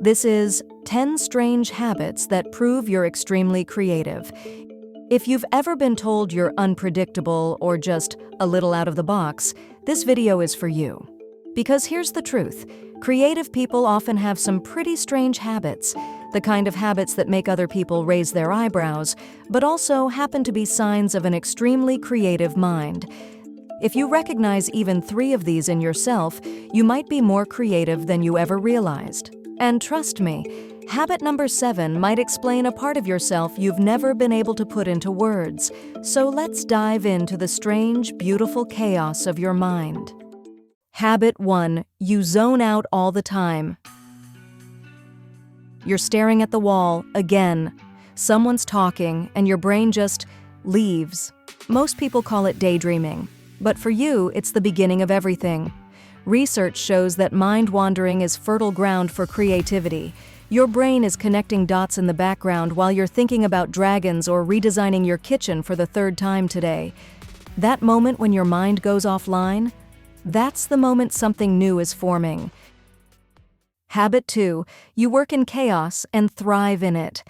This is 10 strange habits that prove you're extremely creative. If you've ever been told you're unpredictable or just a little out of the box, this video is for you. Because here's the truth, creative people often have some pretty strange habits, the kind of habits that make other people raise their eyebrows, but also happen to be signs of an extremely creative mind. If you recognize even 3 of these in yourself, you might be more creative than you ever realized. And trust me, habit number 7 might explain a part of yourself you've never been able to put into words. So let's dive into the strange, beautiful chaos of your mind. Habit 1. You zone out all the time. You're staring at the wall, again. Someone's talking, and your brain just leaves. Most people call it daydreaming, but for you, it's the beginning of everything. Research shows that mind wandering is fertile ground for creativity. Your brain is connecting dots in the background while you're thinking about dragons or redesigning your kitchen for the 3rd time today. That moment when your mind goes offline, that's the moment something new is forming. Habit 2. You work in chaos and thrive in it.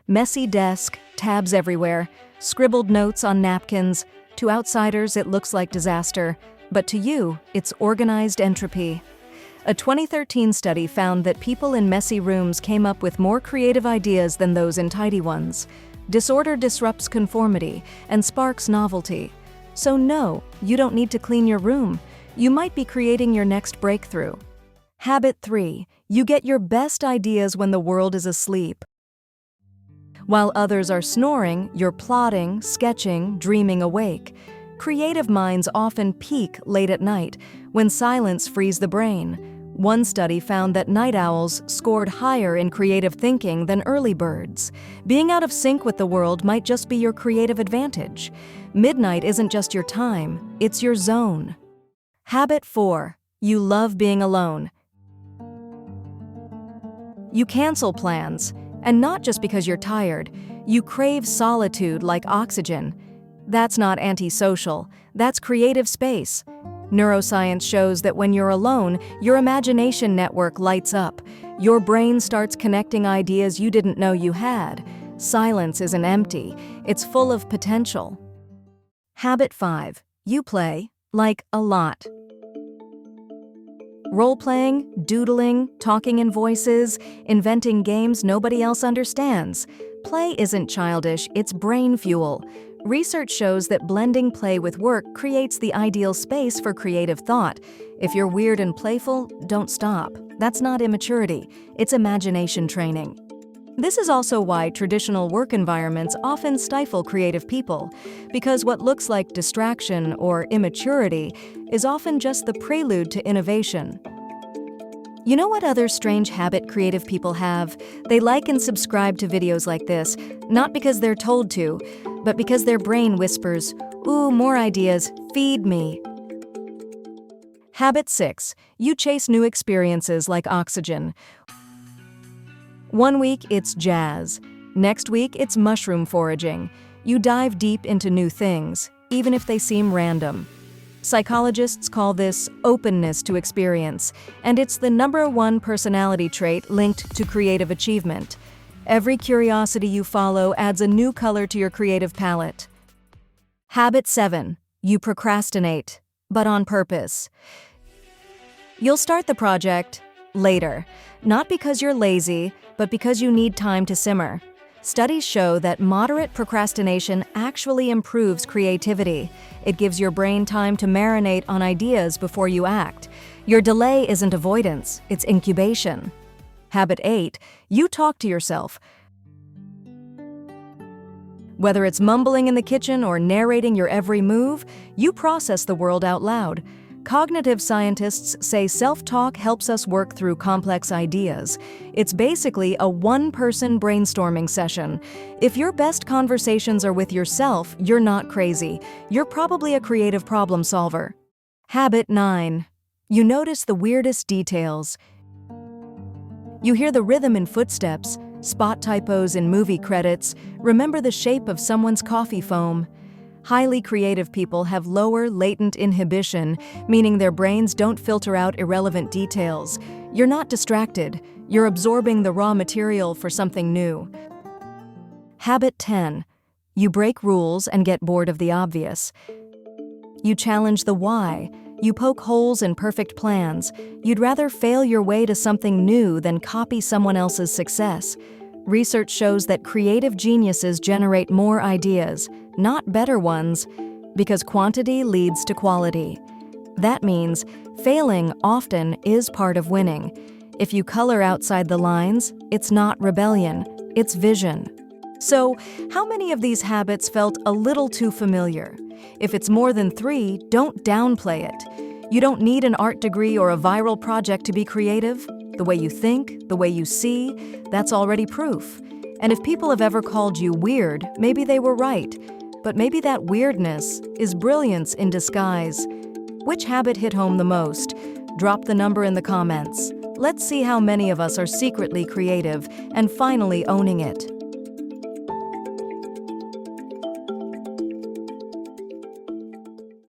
Messy desk, tabs everywhere, scribbled notes on napkins. To outsiders, it looks like disaster, but to you, it's organized entropy. A 2013 study found that people in messy rooms came up with more creative ideas than those in tidy ones. Disorder disrupts conformity and sparks novelty. So no, you don't need to clean your room. You might be creating your next breakthrough. Habit 3. You get your best ideas when the world is asleep. While others are snoring, you're plotting, sketching, dreaming awake. Creative minds often peak late at night, when silence frees the brain. One study found that night owls scored higher in creative thinking than early birds. Being out of sync with the world might just be your creative advantage. Midnight isn't just your time, it's your zone. Habit 4. You love being alone. You cancel plans, and not just because you're tired. You crave solitude like oxygen. That's not antisocial, that's creative space. Neuroscience shows that when you're alone, your imagination network lights up. Your brain starts connecting ideas you didn't know you had. Silence isn't empty, it's full of potential. Habit 5. You play, like a lot. Role-playing, doodling, talking in voices, inventing games nobody else understands. Play isn't childish, it's brain fuel. Research shows that blending play with work creates the ideal space for creative thought. If you're weird and playful, don't stop. That's not immaturity, it's imagination training. This is also why traditional work environments often stifle creative people, because what looks like distraction or immaturity is often just the prelude to innovation. You know what other strange habit creative people have? They like and subscribe to videos like this, not because they're told to, but because their brain whispers, "Ooh, more ideas, feed me." Habit 6. You chase new experiences like oxygen. One week it's jazz. Next week it's mushroom foraging. You dive deep into new things, even if they seem random. Psychologists call this openness to experience, and it's the #1 personality trait linked to creative achievement. Every curiosity you follow adds a new color to your creative palette. Habit 7. You procrastinate, but on purpose. You'll start the project later, not because you're lazy, but because you need time to simmer. Studies show that moderate procrastination actually improves creativity. It gives your brain time to marinate on ideas before you act. Your delay isn't avoidance, it's incubation. Habit 8. You talk to yourself. Whether it's mumbling in the kitchen or narrating your every move, you process the world out loud. Cognitive scientists say self-talk helps us work through complex ideas. It's basically a one-person brainstorming session. If your best conversations are with yourself, you're not crazy. You're probably a creative problem solver. Habit 9. You notice the weirdest details. You hear the rhythm in footsteps, spot typos in movie credits, remember the shape of someone's coffee foam. Highly creative people have lower latent inhibition, meaning their brains don't filter out irrelevant details. You're not distracted, you're absorbing the raw material for something new. Habit 10. You break rules and get bored of the obvious. You challenge the why. You poke holes in perfect plans. You'd rather fail your way to something new than copy someone else's success. Research shows that creative geniuses generate more ideas, not better ones, because quantity leads to quality. That means failing often is part of winning. If you color outside the lines, it's not rebellion, it's vision. So, how many of these habits felt a little too familiar? If it's more than 3, don't downplay it. You don't need an art degree or a viral project to be creative. The way you think, the way you see, that's already proof. And if people have ever called you weird, maybe they were right. But maybe that weirdness is brilliance in disguise. Which habit hit home the most? Drop the number in the comments. Let's see how many of us are secretly creative and finally owning it.